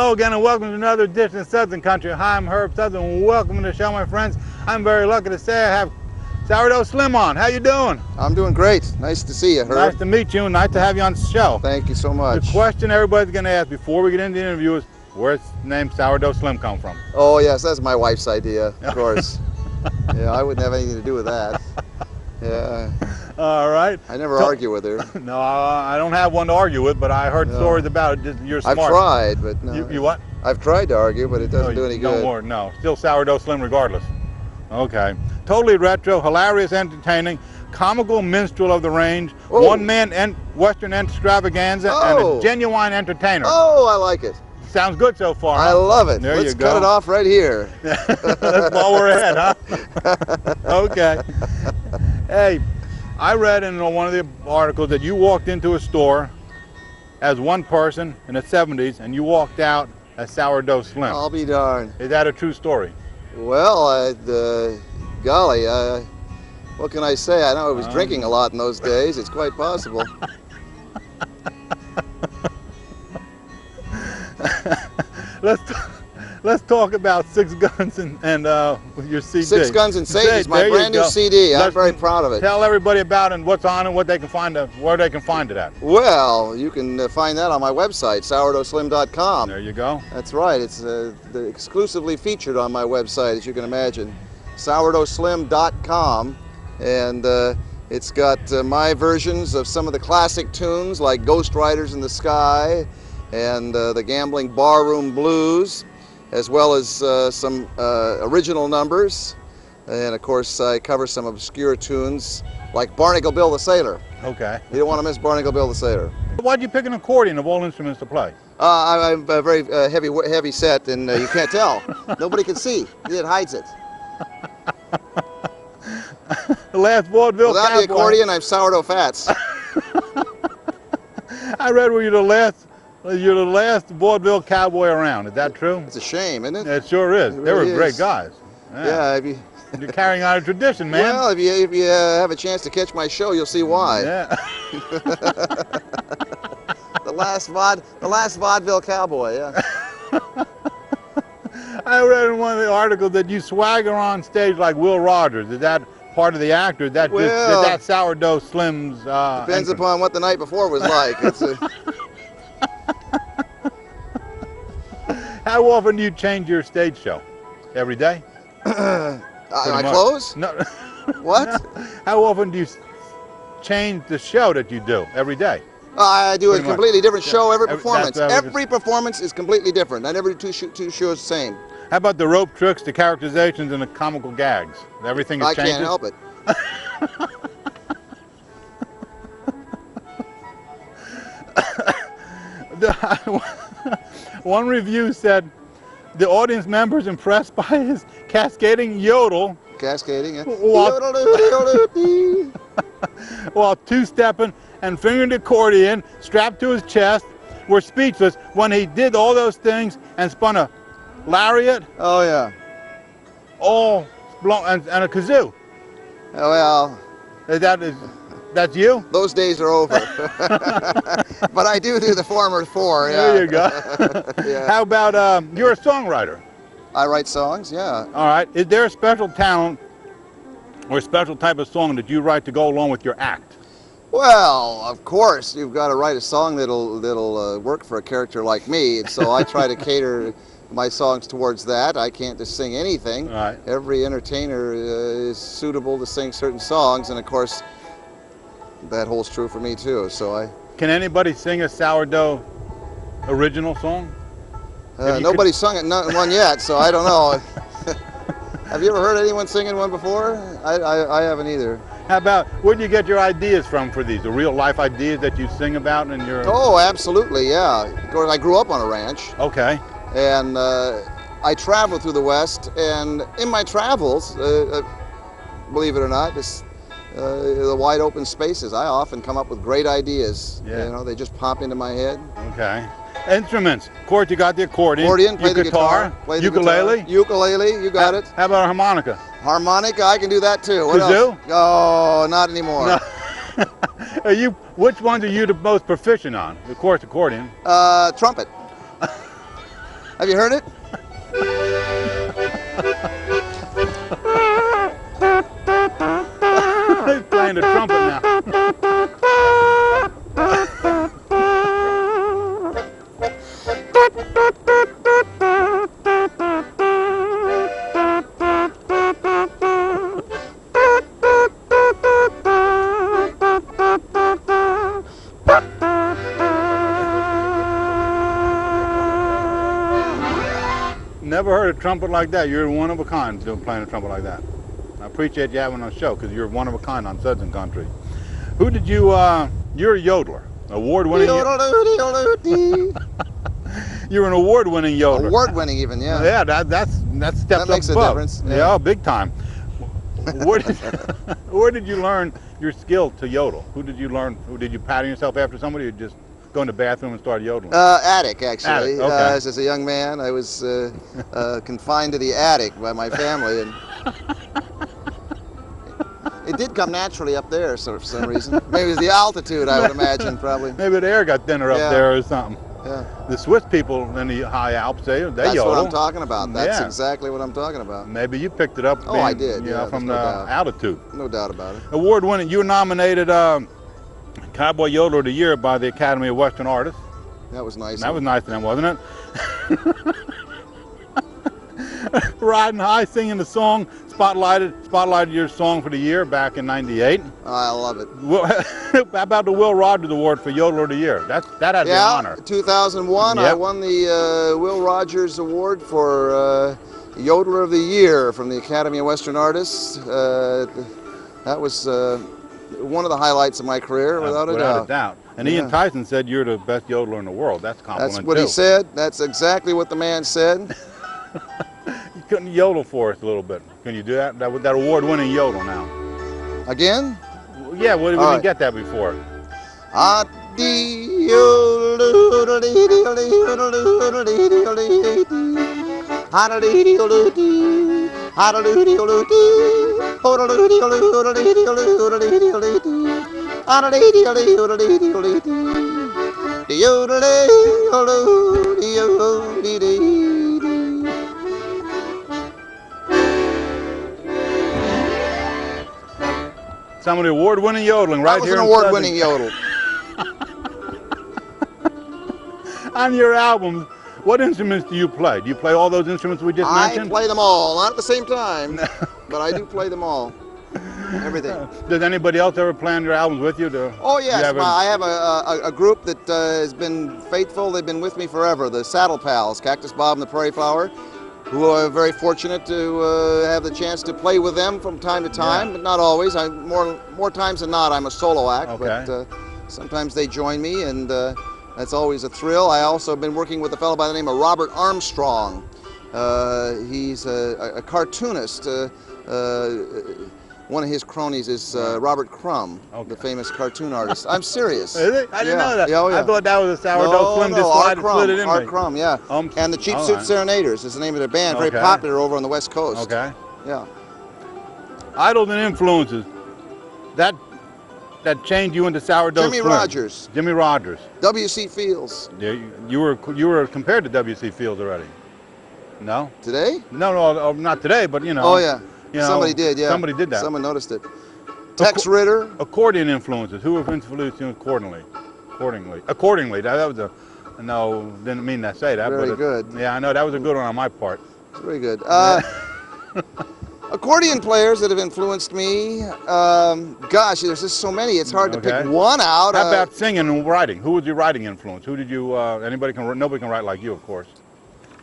Hello again and welcome to another edition of Southern Country. Hi, I'm Herb Southern. Welcome to the show, my friends. I'm very lucky to say I have Sourdough Slim on. How you doing? I'm doing great. Nice to see you, Herb. Nice to meet you and nice to have you on the show. Thank you so much. The question everybody's going to ask before we get into the interview is, where's the name Sourdough Slim come from? Oh yes, that's my wife's idea, of course. Yeah, I wouldn't have anything to do with that. Yeah. All right. I never argue with her. No, I don't have one to argue with, but I heard stories about it. You're smart. I've tried, but no. You what? I've tried to argue, but it doesn't do any good. Don't worry, no. Still Sourdough Slim regardless. Okay. Totally retro, hilarious, entertaining, comical minstrel of the range, one-man Western extravaganza, and a genuine entertainer. Oh, I like it. Sounds good so far. I love it. There Let's you go. cut it off right here. That's while we're ahead, huh? Okay. Hey, I read in one of the articles that you walked into a store as one person in the 70s and you walked out as Sourdough Slim. I'll be darned. Is that a true story? Well, golly, what can I say? I know I was drinking a lot in those days. It's quite possible. Let's talk about Six Guns and your CD. Six Guns and Sages, my brand new CD. I'm very proud of it. Tell everybody about it and what's on it, what they can find it, where they can find it at. Well, you can find that on my website, sourdoughslim.com. There you go. That's right. It's exclusively featured on my website, as you can imagine, sourdoughslim.com, and it's got my versions of some of the classic tunes like Ghost Riders in the Sky and the Gambling Barroom Blues, as well as some original numbers, and of course I cover some obscure tunes like Barnacle Bill the Sailor. Okay. You don't want to miss Barnacle Bill the Sailor. Why'd you pick an accordion of all instruments to play? I'm very heavy set, and you can't tell. Nobody can see. It hides it. The last vaudeville Without cowboy. the accordion, I'm sourdough fats. I read where you're the last vaudeville cowboy around. Is that true? It's a shame, isn't it? It sure is. It They were really great is. guys. Yeah. You're carrying on a tradition, man. Well, if you have a chance to catch my show, you'll see why. Yeah. the last vaudeville cowboy. Yeah. I read in one of the articles that you swagger on stage like Will Rogers. Is that part of the act, or is that Well, that Sourdough Slim's depends upon what the night before was like. How often do you change your stage show? Every day? My clothes? No. What? No. How often do you change the show that you do? Every day? I do a Pretty much. completely different show every performance. that's- Every performance is completely different. I never do two shows the same. How about the rope tricks, the characterizations, and the comical gags? Everything is I changes? can't help it. One review said the audience members impressed by his cascading yodel Cascading, yeah. while two-stepping and fingering the accordion strapped to his chest were speechless when he did all those things and spun a lariat, Oh, yeah. all and a kazoo. Oh, well, That's you? those days are over. But I do the former four, yeah. There you go. Yeah. How about you're a songwriter? I write songs, yeah. All right. Is there a special talent or a special type of song that you write to go along with your act? Well, of course, you've got to write a song that'll work for a character like me, and so I try to cater my songs towards that. I can't just sing anything. Right. Every entertainer is suitable to sing certain songs, and of course, that holds true for me too. So Can anybody sing a Sourdough original song? nobody's sung one yet, so I don't know. Have you ever heard anyone singing one before? I haven't either. How about, where do you get your ideas from for these? The real life ideas that you sing about in your... Oh, absolutely, yeah. Of course, I grew up on a ranch. Okay. And I travel through the West, and in my travels, believe it or not, the wide open spaces, I often come up with great ideas. Yeah. You know, they just pop into my head. Okay. Instruments. Of course, you got the accordion. Play the guitar, play the ukulele. guitar. Ukulele, you got it. How about a harmonica? Harmonica, I can do that too. What Kazoo? else? Oh, not anymore. No. Which ones are you the most proficient on? Of course, accordion. Trumpet. Have you heard it? He's playing the trumpet now. Never heard a trumpet like that. You're one of a kind doing playing a trumpet like that. I appreciate you having on the show because you're one of a kind on Suds and Country. Who did you? You're a yodeler, award-winning. You're an award-winning yodeler. Award-winning, even, yeah. Yeah, that steps That makes up a above. difference. Yeah, big time. Where did you learn your skill to yodel? Who did you learn? Who did you pattern yourself after somebody, or just go in the bathroom and start yodeling? Attic, actually. Attic, okay. As a young man, I was confined to the attic by my family, and it did come naturally up there, for some reason. Maybe it was the altitude, I would imagine, probably. Maybe the air got thinner up there or something. Yeah. The Swiss people in the high Alps, they That's yodel. what I'm talking about. That's Yeah. exactly what I'm talking about. Maybe you picked it up. Oh, I did, You know, yeah, from there's the no doubt. altitude. No doubt about it. Award-winning. You were nominated Cowboy Yodeler of the Year by the Academy of Western Artists. That was nice. That was nice of them, wasn't it? Riding high, singing the song, spotlighted your song for the year back in '98. I love it. How about the Will Rogers Award for Yodeler of the Year? That had to be an honor. 2001, I Yep. won the Will Rogers Award for Yodeler of the Year from the Academy of Western Artists. That was one of the highlights of my career, without a doubt. And Ian Tyson said you're the best yodeler in the world. That's a compliment, That's what too. he said. That's exactly what the man said. You couldn't yodel for us a little bit. Can you do that? That award-winning yodel now. Again? Yeah, we didn't right. get that before. Some of the award-winning yodeling right here. That was an award-winning yodel. On your albums, what instruments do you play? Do you play all those instruments we just I mentioned? play them all, not at the same time, but I do play them all. Everything. Does anybody else ever play on your albums with you? Oh yes, I have a group that has been faithful. They've been with me forever. The Saddle Pals, Cactus Bob and the Prairie Flower, who are very fortunate to have the chance to play with them from time to time, but not always. More times than not, I'm a solo act, but sometimes they join me, and that's always a thrill. I also have been working with a fellow by the name of Robert Armstrong. He's a cartoonist. One of his cronies is Robert Crumb, the famous cartoon artist. I'm serious. Is it? I didn't know that. Yeah, oh, yeah. I thought that was a Sourdough Slim just slid it in Art me. Crumb, yeah. And the Cheap Suit Serenaders is the name of their band, very popular over on the West Coast. Okay. Yeah. Idols and influences. That changed you into Sourdough Slim. Jimmy Rogers. Jimmy Rogers. W.C. Fields. Yeah, you were compared to W.C. Fields already. No? Today? No, not today, but you know. Oh yeah. You know, somebody did, yeah. Somebody did that. Someone noticed it. Tex Ritter. Accordion influences. Who have influenced you accordingly? Accordingly. That was a. No, didn't mean to say that. Very but good. Yeah, I know that was a good one on my part. Very good. Accordion players that have influenced me. Gosh, there's just so many. It's hard to pick one out. How about singing and writing? Who was your writing influence? Who did you? Nobody can write like you, of course.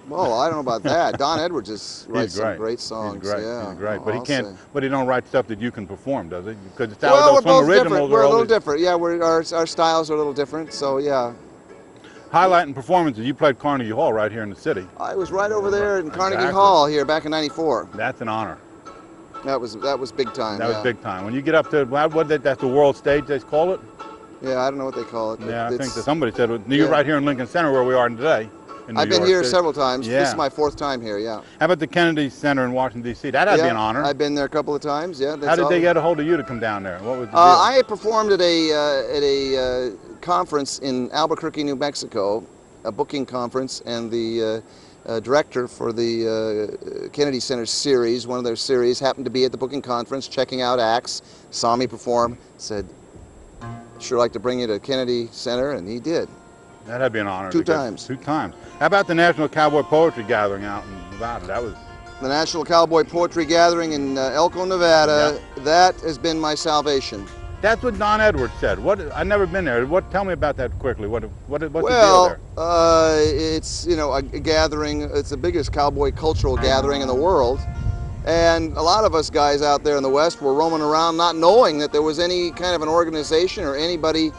Well, I don't know about that. Don Edwards writes some great songs. He's great. Yeah, He's great. well, But he can't. But he don't write stuff that you can perform, does he? Because it's well, we're both originals different. We're a little always different. Yeah, our styles are a little different. So yeah. Highlighting performances. You played Carnegie Hall right here in the city. I was right over there in Carnegie Hall here back in '94. That's an honor. That was big time. That was big time. When you get up to that's the world stage they call it. Yeah, I don't know what they call it. Yeah, I think that somebody said you're right here in Lincoln Center where we are today. I've been here several times. Yeah. This is my 4th time here, yeah. How about the Kennedy Center in Washington, D.C.? That had to be an honor. I've been there a couple of times, yeah. How did they get a hold of you to come down there? What was the deal? I performed at a conference in Albuquerque, New Mexico, a booking conference, and the director for the Kennedy Center series, one of their series, happened to be at the booking conference checking out acts, saw me perform, said, sure like to bring you to Kennedy Center, and he did. That'd be an honor. Two times. 2 times. How about the National Cowboy Poetry Gathering out in Nevada? That was... The National Cowboy Poetry Gathering in Elko, Nevada, that has been my salvation. That's what Don Edwards said. I've never been there. Tell me about that quickly. What's the deal there? It's, you know, a gathering. It's the biggest cowboy cultural gathering in the world, and a lot of us guys out there in the West were roaming around not knowing that there was any kind of an organization or anybody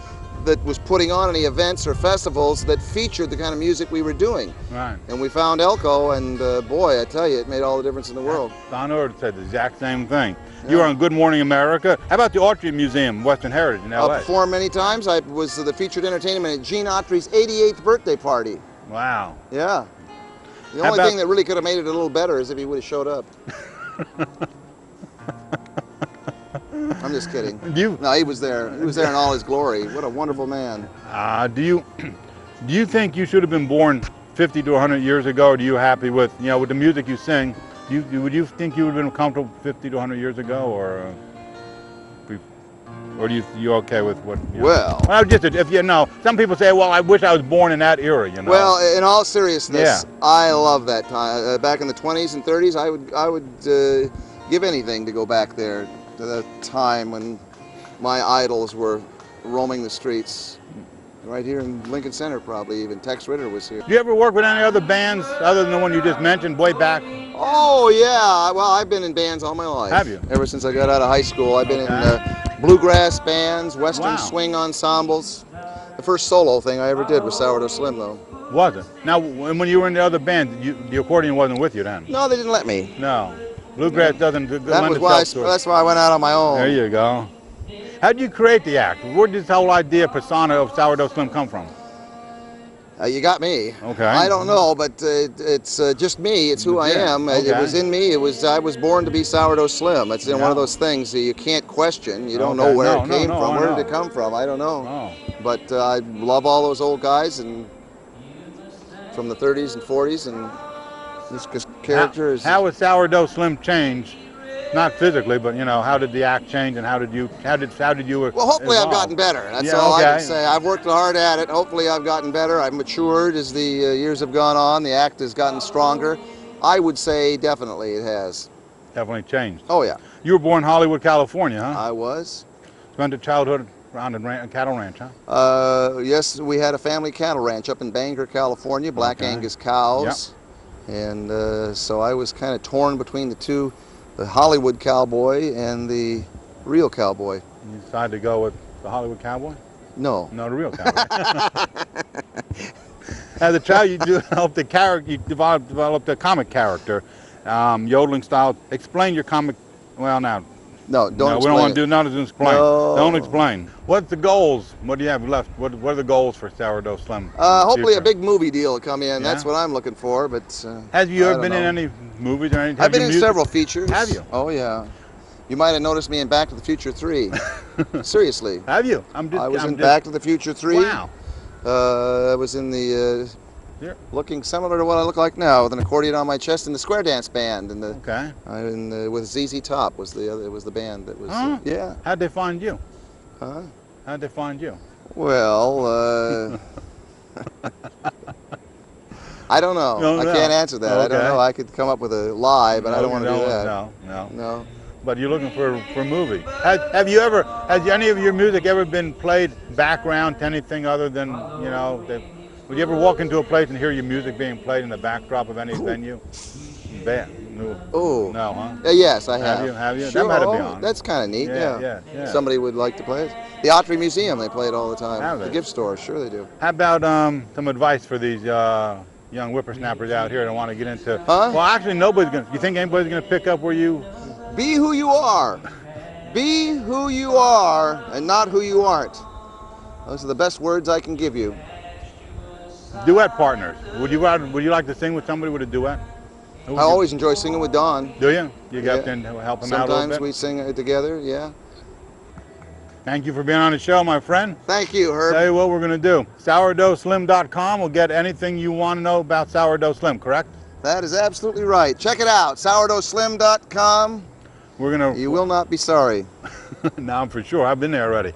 that was putting on any events or festivals that featured the kind of music we were doing. Right. And we found Elko, and boy, I tell you, it made all the difference in the world. Don Edwards said the exact same thing. You were on Good Morning America. How about the Autry Museum, Western Heritage in L.A.? I've performed many times. I was the featured entertainment at Gene Autry's 88th birthday party. Wow. Yeah. The only thing that really could have made it a little better is if he would have showed up. I'm just kidding. No, he was there. He was there in all his glory. What a wonderful man. Do you think you should have been born 50 to 100 years ago, or are you happy with, you know, with the music you sing? Would you think you would have been comfortable 50 to 100 years ago, or are you okay with what? You know? Well, just if you know, some people say, well, I wish I was born in that era. You know. Well, in all seriousness, I love that time. Back in the 20s and 30s, I would give anything to go back there to that time when my idols were roaming the streets. Right here in Lincoln Center, probably even. Tex Ritter was here. Do you ever work with any other bands other than the one you just mentioned way back? Oh, yeah. Well, I've been in bands all my life. Have you? Ever since I got out of high school. I've been in bluegrass bands, western swing ensembles. The first solo thing I ever did was Sourdough Slim, though. Was it? Now, when you were in the other band, the accordion wasn't with you then? No, they didn't let me. No. Bluegrass doesn't lend itself to it. That's why I went out on my own. There you go. How did you create the act? Where did this whole idea, persona of Sourdough Slim come from? You got me. Okay. I don't know, but it's just me. It's who I am. Okay. It was in me. I was born to be Sourdough Slim. It's one of those things that you can't question. You don't know where it came from. Where did it come from? I don't know. But I love all those old guys and from the 30s and 40s, and this character is. How has Sourdough Slim changed? Not physically, but you know, how did the act change, and how did you? Well, hopefully I've gotten better. That's all I can say. I've worked hard at it. Hopefully I've gotten better. I've matured as the years have gone on. The act has gotten stronger. I would say definitely it has. Definitely changed. Oh yeah. You were born in Hollywood, California, huh? I was. Spent your childhood around a cattle ranch, huh? Yes, we had a family cattle ranch up in Bangor, California, Black Angus cows. Yep. And so I was kind of torn between the two. The Hollywood cowboy and the real cowboy. You decided to go with the Hollywood cowboy? No. No, the real cowboy. As a child, you developed the character. You developed a comic character, yodeling style. Explain your comic. Well, now. No, don't. No, we don't want to do nothing to explain. No. Don't explain. What's the goals? What do you have left? What are the goals for Sourdough Slim? Hopefully a big movie deal will come in. Yeah? That's what I'm looking for. But have you ever been in any movies or anything? I've been in several features. Have you? Oh yeah. You might have noticed me in Back to the Future 3. Seriously. Have you? I was in Back to the Future 3. Wow. I was in the looking similar to what I look like now, with an accordion on my chest in the square dance band, and with ZZ Top was the band that was. Yeah. How'd they find you? Huh? How'd they find you? Well, I don't know. I can't answer that. I don't know. I could come up with a lie, but I don't want to do that. No. But you're looking for a movie. Has any of your music ever been played background to anything other than, you know, would you ever walk into a place and hear your music being played in the backdrop of any venue? No. Oh. No, huh? Yes, I have. Have you? Sure. That might be on. That's kind of neat, yeah. Somebody would like to play it. The Autry Museum, they play it all the time. Have they? The gift store, sure they do. How about some advice for these young whippersnappers out here that want to get into... Huh? Well, actually, nobody's going to... You think anybody's going to pick up where you... Be who you are. Be who you are and not who you aren't. Those are the best words I can give you. Duet partners. Would you like to sing with somebody with a duet? I always enjoy singing with Don. Do you? You got to help him out a little bit? Sometimes we sing together, yeah. Thank you for being on the show, my friend. Thank you, Herb. Tell you what we're going to do. SourdoughSlim.com will get anything you want to know about Sourdough Slim, correct? That is absolutely right. Check it out, SourdoughSlim.com. We're going to... You will not be sorry. Now, for sure. I've been there already.